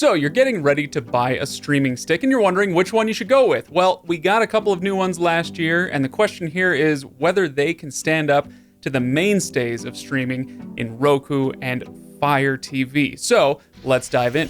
So you're getting ready to buy a streaming stick and you're wondering which one you should go with. Well, we got a couple of new ones last year, and the question here is whether they can stand up to the mainstays of streaming in Roku and Fire TV. So let's dive in.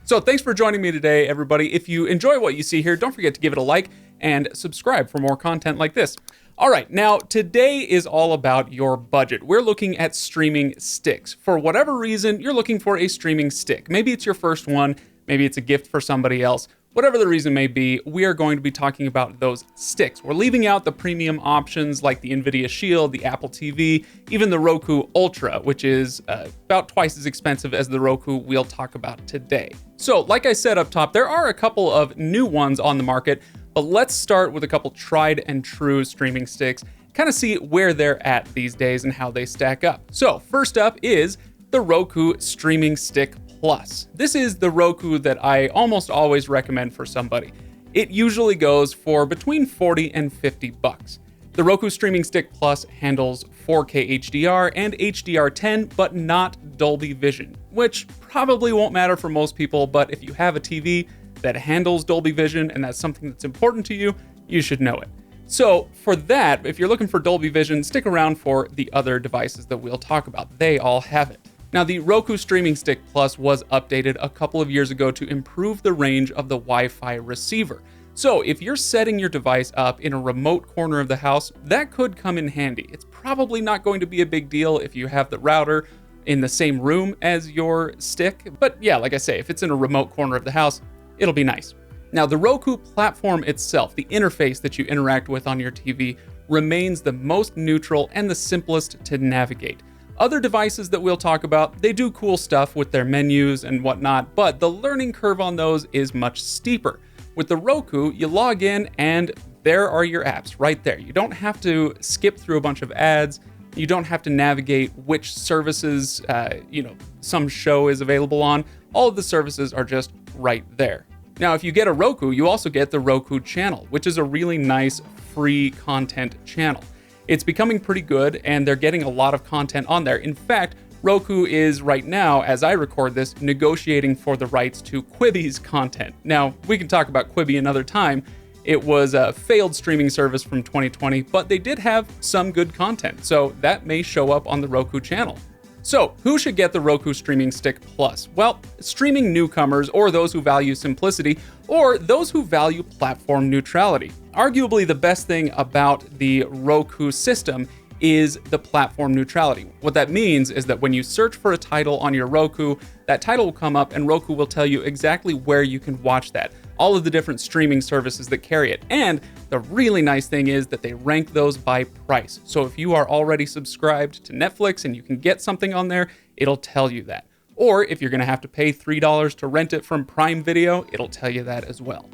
So thanks for joining me today, everybody. If you enjoy what you see here, don't forget to give it a like and subscribe for more content like this. All right, now today is all about your budget. We're looking at streaming sticks. For whatever reason, you're looking for a streaming stick. Maybe it's your first one, maybe it's a gift for somebody else. Whatever the reason may be, we are going to be talking about those sticks. We're leaving out the premium options like the NVIDIA Shield, the Apple TV, even the Roku Ultra, which is about twice as expensive as the Roku we'll talk about today. So, like I said up top, there are a couple of new ones on the market, but let's start with a couple tried and true streaming sticks, kind of see where they're at these days and how they stack up. So, first up is the Roku Streaming Stick Plus. This is the Roku that I almost always recommend for somebody. It usually goes for between 40 and 50 bucks. The Roku Streaming Stick Plus handles 4K HDR and HDR10, but not Dolby Vision, which probably won't matter for most people, but if you have a TV that handles Dolby Vision and that's something that's important to you, you should know it. So for that, if you're looking for Dolby Vision, stick around for the other devices that we'll talk about. They all have it. Now, the Roku Streaming Stick Plus was updated a couple of years ago to improve the range of the Wi-Fi receiver. So if you're setting your device up in a remote corner of the house, that could come in handy. It's probably not going to be a big deal if you have the router in the same room as your stick. But yeah, like I say, if it's in a remote corner of the house, it'll be nice. Now, the Roku platform itself, the interface that you interact with on your TV, remains the most neutral and the simplest to navigate. Other devices that we'll talk about, they do cool stuff with their menus and whatnot, but the learning curve on those is much steeper. With the Roku, you log in and there are your apps right there. You don't have to skip through a bunch of ads. You don't have to navigate which services, some show is available on. All of the services are just right there. Now, if you get a Roku, you also get the Roku channel, which is a really nice free content channel. It's becoming pretty good, and they're getting a lot of content on there. In fact, Roku is right now, as I record this, negotiating for the rights to Quibi's content. Now, we can talk about Quibi another time. It was a failed streaming service from 2020, but they did have some good content, so that may show up on the Roku channel. So, who should get the Roku Streaming Stick Plus? Well, streaming newcomers, or those who value simplicity, or those who value platform neutrality. Arguably, the best thing about the Roku system is the platform neutrality. What that means is that when you search for a title on your Roku, that title will come up and Roku will tell you exactly where you can watch that, all of the different streaming services that carry it. And the really nice thing is that they rank those by price. So if you are already subscribed to Netflix and you can get something on there, it'll tell you that. Or if you're gonna have to pay $3 to rent it from Prime Video, it'll tell you that as well.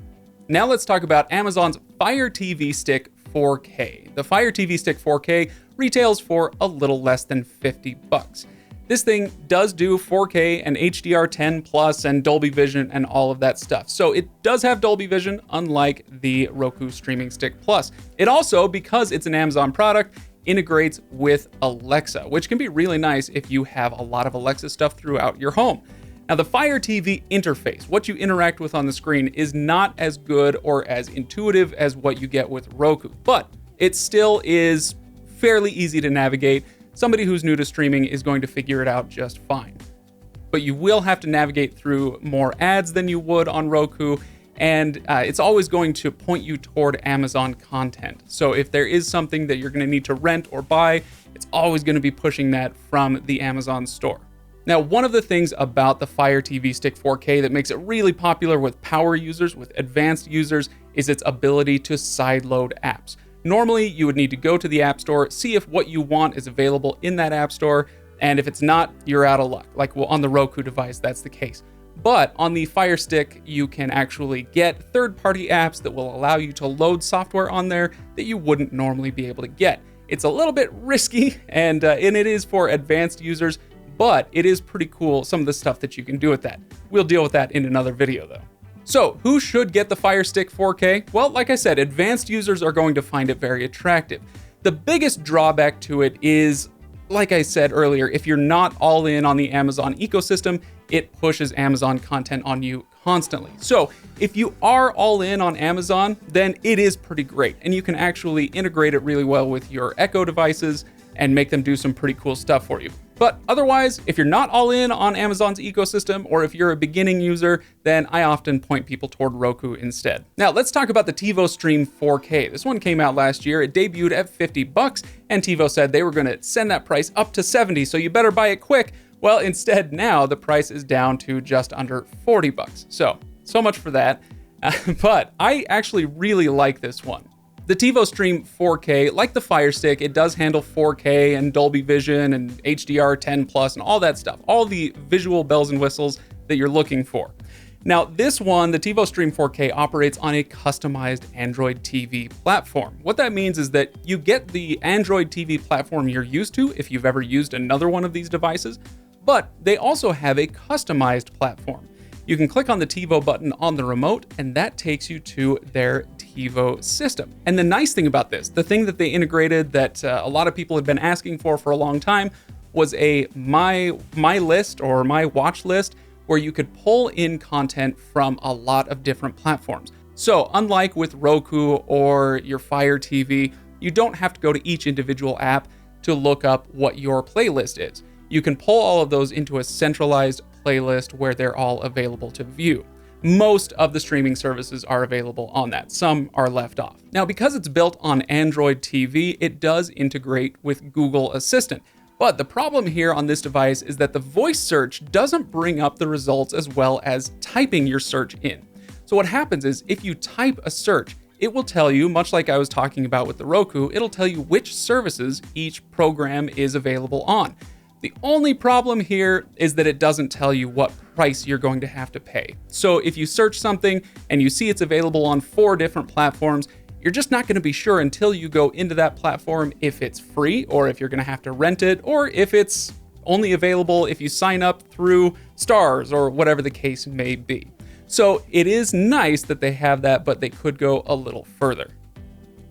Now let's talk about Amazon's Fire TV Stick 4K. The Fire TV Stick 4K retails for a little less than 50 bucks. This thing does do 4K and HDR10 plus and Dolby Vision and all of that stuff. So it does have Dolby Vision, unlike the Roku Streaming Stick Plus. It also, because it's an Amazon product, integrates with Alexa, which can be really nice if you have a lot of Alexa stuff throughout your home. Now, the Fire TV interface, what you interact with on the screen, is not as good or as intuitive as what you get with Roku, but it still is fairly easy to navigate. Somebody who's new to streaming is going to figure it out just fine. But you will have to navigate through more ads than you would on Roku, and it's always going to point you toward Amazon content. So if there is something that you're going to need to rent or buy, it's always going to be pushing that from the Amazon store. Now, one of the things about the Fire TV Stick 4K that makes it really popular with power users, with advanced users, is its ability to sideload apps. Normally, you would need to go to the App Store, see if what you want is available in that App Store, and if it's not, you're out of luck. Like on the Roku device, that's the case. But on the Fire Stick, you can actually get third-party apps that will allow you to load software on there that you wouldn't normally be able to get. It's a little bit risky, and it is for advanced users, but it is pretty cool, some of the stuff that you can do with that. We'll deal with that in another video, though. So, who should get the Fire Stick 4K? Well, like I said, advanced users are going to find it very attractive. The biggest drawback to it is like I said earlier, if you're not all in on the Amazon ecosystem, it pushes Amazon content on you constantly. So if you are all in on Amazon, then it is pretty great. And you can actually integrate it really well with your Echo devices and make them do some pretty cool stuff for you. But otherwise, if you're not all in on Amazon's ecosystem, or if you're a beginning user, then I often point people toward Roku instead. Now let's talk about the TiVo Stream 4K. This one came out last year. It debuted at $50, and TiVo said they were gonna send that price up to $70, so you better buy it quick. Well, instead now the price is down to just under $40. So much for that. But I actually really like this one. The TiVo Stream 4K, like the Fire Stick, it does handle 4K and Dolby Vision and HDR 10 Plus and all that stuff, all the visual bells and whistles that you're looking for. Now, this one, the TiVo Stream 4K, operates on a customized Android TV platform. What that means is that you get the Android TV platform you're used to if you've ever used another one of these devices, but they also have a customized platform. You can click on the TiVo button on the remote, and that takes you to their TiVo system. And the nice thing about this, the thing that they integrated that a lot of people had been asking for a long time, was a my list or my watch list where you could pull in content from a lot of different platforms. So unlike with Roku or your Fire TV, you don't have to go to each individual app to look up what your playlist is. You can pull all of those into a centralized playlist where they're all available to view. Most of the streaming services are available on that. Some are left off. Now, because it's built on Android TV, it does integrate with Google Assistant. But the problem here on this device is that the voice search doesn't bring up the results as well as typing your search in. So what happens is if you type a search, it will tell you, much like I was talking about with the Roku, it'll tell you which services each program is available on. The only problem here is that it doesn't tell you what price you're going to have to pay. So if you search something and you see it's available on 4 different platforms, you're just not going to be sure until you go into that platform if it's free or if you're going to have to rent it or if it's only available if you sign up through Stars or whatever the case may be. So it is nice that they have that, but they could go a little further.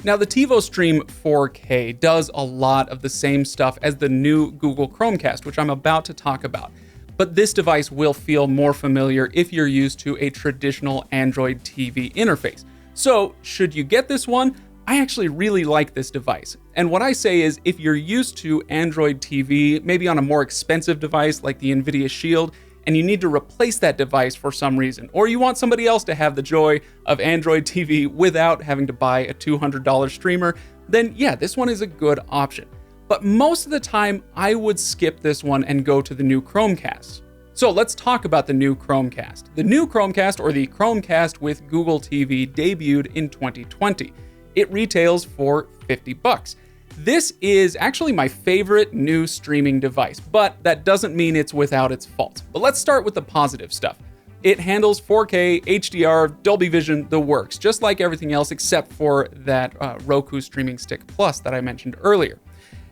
Now, the TiVo Stream 4K does a lot of the same stuff as the new Google Chromecast, which I'm about to talk about. But this device will feel more familiar if you're used to a traditional Android TV interface. So, should you get this one? I actually really like this device. And what I say is, if you're used to Android TV, maybe on a more expensive device like the NVIDIA Shield, and you need to replace that device for some reason, or you want somebody else to have the joy of Android TV without having to buy a $200 streamer, then yeah, this one is a good option. But most of the time, I would skip this one and go to the new Chromecast. So let's talk about the new Chromecast. The new Chromecast, or the Chromecast with Google TV, debuted in 2020. It retails for $50. This is actually my favorite new streaming device, but that doesn't mean it's without its faults. But let's start with the positive stuff. It handles 4K, HDR, Dolby Vision, the works, just like everything else except for that Roku Streaming Stick Plus that I mentioned earlier.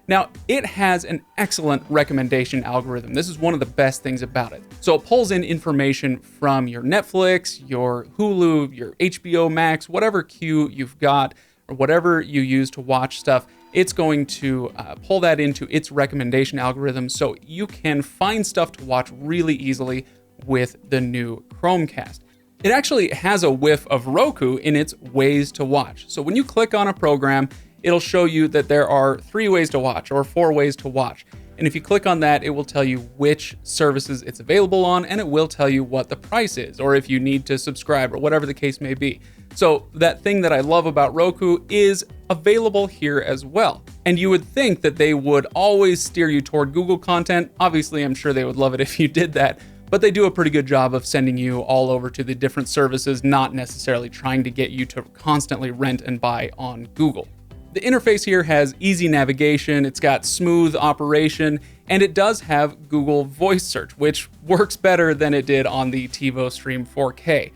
Now, it has an excellent recommendation algorithm. This is one of the best things about it. So it pulls in information from your Netflix, your Hulu, your HBO Max, whatever queue you've got, or whatever you use to watch stuff. It's going to pull that into its recommendation algorithm so you can find stuff to watch really easily with the new Chromecast. It actually has a whiff of Roku in its ways to watch. So when you click on a program, it'll show you that there are 3 ways to watch or 4 ways to watch. And if you click on that, it will tell you which services it's available on, and it will tell you what the price is, or if you need to subscribe, or whatever the case may be. So that thing that I love about Roku is available here as well. And you would think that they would always steer you toward Google content. Obviously, I'm sure they would love it if you did that, but they do a pretty good job of sending you all over to the different services, not necessarily trying to get you to constantly rent and buy on Google. The interface here has easy navigation, it's got smooth operation, and it does have Google Voice Search, which works better than it did on the TiVo Stream 4K.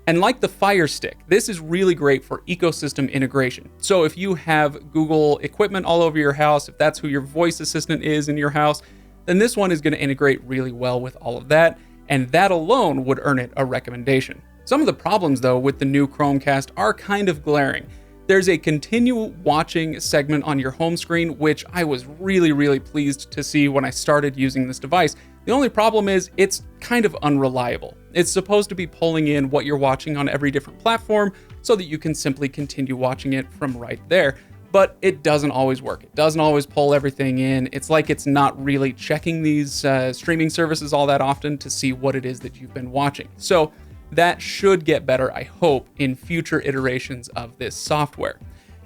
And like the Fire Stick, this is really great for ecosystem integration. So if you have Google equipment all over your house, if that's who your voice assistant is in your house, then this one is going to integrate really well with all of that, and that alone would earn it a recommendation. Some of the problems, though, with the new Chromecast are kind of glaring. There's a continue watching segment on your home screen, which I was really pleased to see when I started using this device. The only problem is it's kind of unreliable. It's supposed to be pulling in what you're watching on every different platform so that you can simply continue watching it from right there. But it doesn't always work. It doesn't always pull everything in. It's like it's not really checking these streaming services all that often to see what it is that you've been watching. So that should get better, I hope, in future iterations of this software.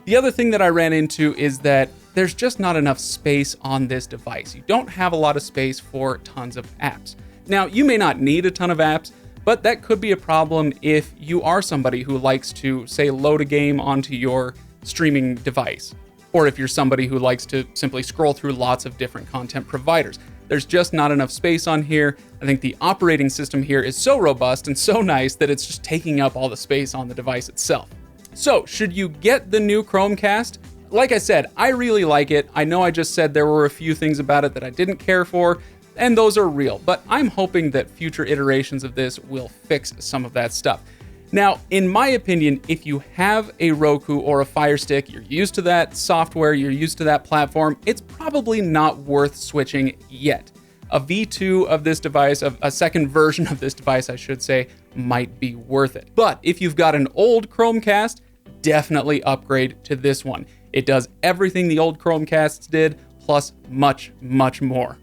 The other thing that I ran into is that there's just not enough space on this device. You don't have a lot of space for tons of apps. Now, you may not need a ton of apps, but that could be a problem if you are somebody who likes to, say, load a game onto your streaming device, or if you're somebody who likes to simply scroll through lots of different content providers. There's just not enough space on here. I think the operating system here is so robust and so nice that it's just taking up all the space on the device itself. So, should you get the new Chromecast? Like I said, I really like it. I know I just said there were a few things about it that I didn't care for, and those are real, but I'm hoping that future iterations of this will fix some of that stuff. Now, in my opinion, if you have a Roku or a Fire Stick, you're used to that software, you're used to that platform, it's probably not worth switching yet. A V2 of this device, a second version of this device, I should say, might be worth it. But if you've got an old Chromecast, definitely upgrade to this one. It does everything the old Chromecasts did, plus much more.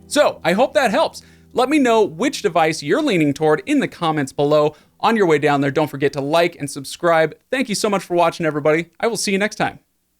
So, I hope that helps. Let me know which device you're leaning toward in the comments below. On your way down there, don't forget to like and subscribe. Thank you so much for watching, everybody. I will see you next time.